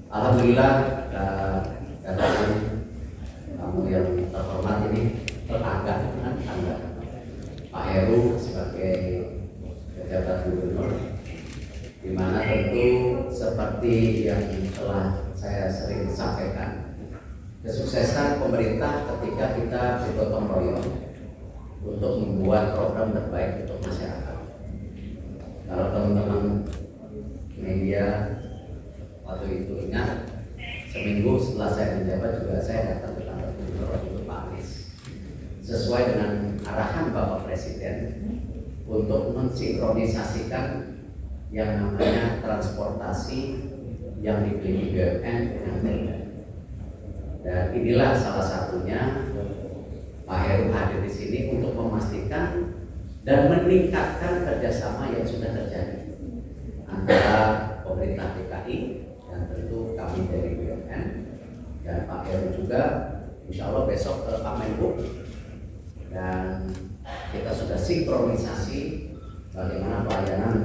Alhamdulillah katakan tamu yang terhormat ini terangkat dengan tangga Pak Heru sebagai pejabat gubernur, di mana tentu seperti yang telah saya sering sampaikan, kesuksesan pemerintah ketika kita bergotong royong untuk membuat program terbaik untuk masyarakat. Kalau teman-teman media waktu itu ingat, seminggu setelah saya menjabat juga saya datang ke kantor gubernur waktu itu Pak Anies, sesuai dengan arahan Bapak Presiden untuk mensinkronisasikan yang namanya transportasi yang dibeli BUMN dengan Pemda. Dan inilah salah satunya Pak Heru hadir di sini untuk memastikan dan meningkatkan kerjasama yang sudah terjadi antara pemerintah DKI dan tentu kami dari BUMN dan Pak Heru juga, insya Allah besok ke Pak Menhub, dan kita sudah sinkronisasi bagaimana pelayanan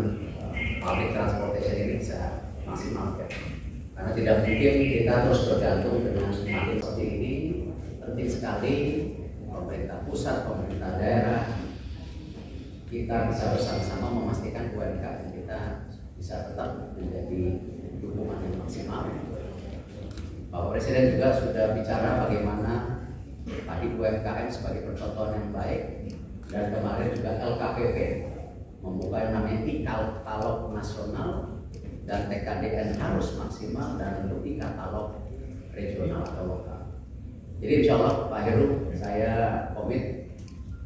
public transportation ini bisa maksimal, karena tidak mungkin kita terus bergantung dengan makin seperti ini. Penting sekali pemerintah pusat, pemerintah daerah, kita bisa bersama-sama memastikan UMKM kita bisa tetap menjadi dukungan yang maksimal. Bapak Presiden juga sudah bicara bagaimana tadi UMKM sebagai percontohan yang baik, dan kemarin juga LKPP membuka yang namanya e-katalog nasional, dan TKDN harus maksimal, dan untuk e-katalog regional atau lokal. Jadi insya Allah Pak Heru, saya komit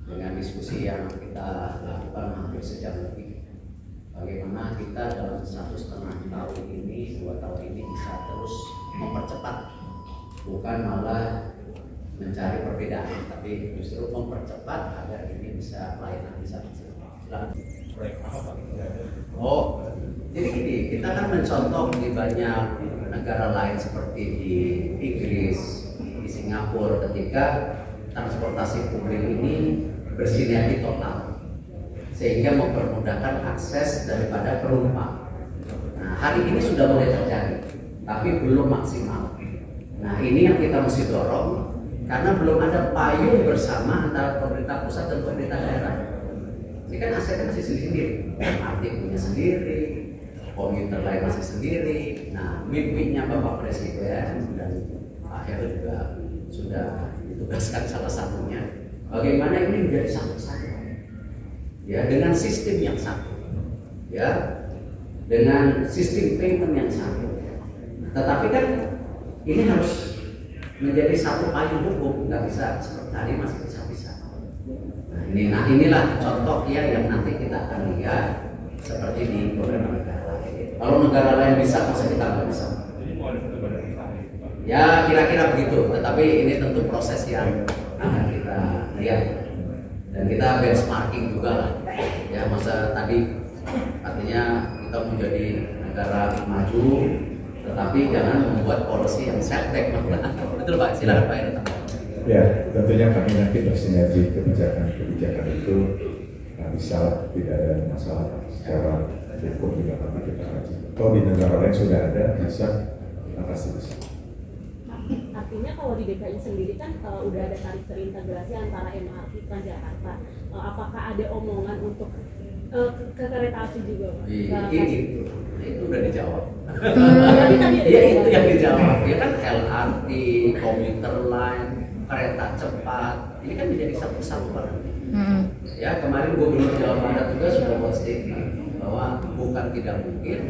dengan diskusi yang kita lakukan hampir sejam lebih, bagaimana kita dalam 1,5 tahun ini, 2 tahun ini bisa terus mempercepat, bukan malah mencari perbedaan, tapi justru mempercepat agar ini bisa pelayanan bisa maksimal. Oh, jadi gini, kita kan mencontoh di banyak negara lain seperti di Inggris, di Singapura, ketika transportasi publik ini bersinergi total, sehingga mempermudahkan akses daripada penumpang. Nah, hari ini sudah mulai terjadi, tapi belum maksimal. Nah, ini yang kita mesti dorong, karena belum ada payung bersama antara pemerintah pusat dan pemerintah daerah. Ini kan asetnya masih sendiri, MRT punya sendiri, komuter lain masih sendiri. Nah, mimpinya Bapak Presiden dan Pak Heru juga sudah ditugaskan salah satunya, bagaimana ini menjadi satu kesatuan, ya, dengan sistem yang satu, ya, dengan sistem payment yang satu. Tetapi kan ini harus menjadi satu payung hukum, nggak bisa seperti tadi masih bisa-bisa. Nah, inilah contoh yang nanti kita akan lihat seperti di beberapa negara lain. Kalau negara lain bisa, masa kita nggak bisa? Ya kira-kira begitu. Tetapi ini tentu proses yang akan kita lihat, dan kita benchmarking juga lah. Ya, masa tadi artinya kita menjadi negara maju, tetapi jangan membuat policy yang setback. Betul Pak, silakan Pak Heru. Ya, tentunya kami nanti bersinergi kebijakan itu bisa, tidak ada masalah secara hukum juga nanti kita kaji. Kalau di negara lain sudah ada, bisa, kita pasti bisa. Artinya kalau di DKI sendiri kan udah ada tarif terintegrasi antara MRT Transjakarta. Apakah ada omongan untuk ke kereta api juga? Itu udah dijawab. Tadi Ya itu yang dijawab. Ya kan LRT, komuter line, kereta cepat, ini kan menjadi satu kesatuan. Ya, kemarin Gubernur Jawa Barat juga sudah buat statement bahwa bukan tidak mungkin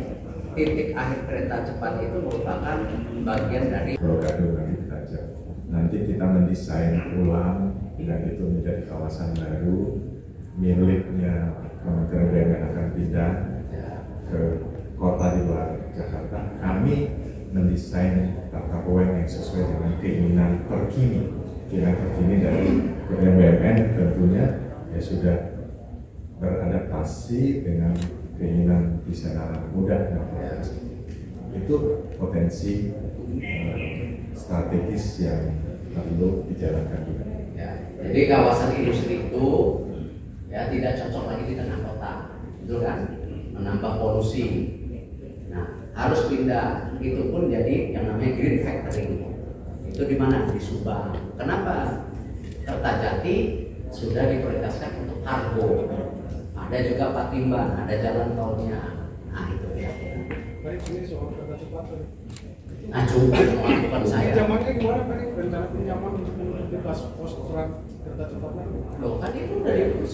titik akhir kereta cepat itu merupakan bagian dari Rogado nanti kita ajak. Nanti kita mendesain ulang dan itu menjadi kawasan baru miliknya Kementerian BUMN akan pindah ke kota di luar Jakarta. Kami mendesain tata ruang yang sesuai dengan keinginan terkini. Keinginan terkini dari Kementerian BUMN tentunya ya sudah beradaptasi dengan keinginan desainer muda. Itu potensi strategis yang perlu dijalankan juga. ya, jadi kawasan industri itu ya tidak cocok lagi di tengah kota, betul kan? Menambah polusi. Nah, harus pindah. Itu pun jadi yang namanya green factoring. Itu di mana? Di Subang. Kenapa? Kertajati sudah diprioritaskan untuk kargo. Ada juga Patimban, ada jalan tolnya. Nah itu kira-kira. Baik, ini soal kereta cepat. Nah juga bukan saya. Pinjamannya gimana Pak? Rencana pinjaman untuk pos pos kereta cepat? Loh kan itu udah diurus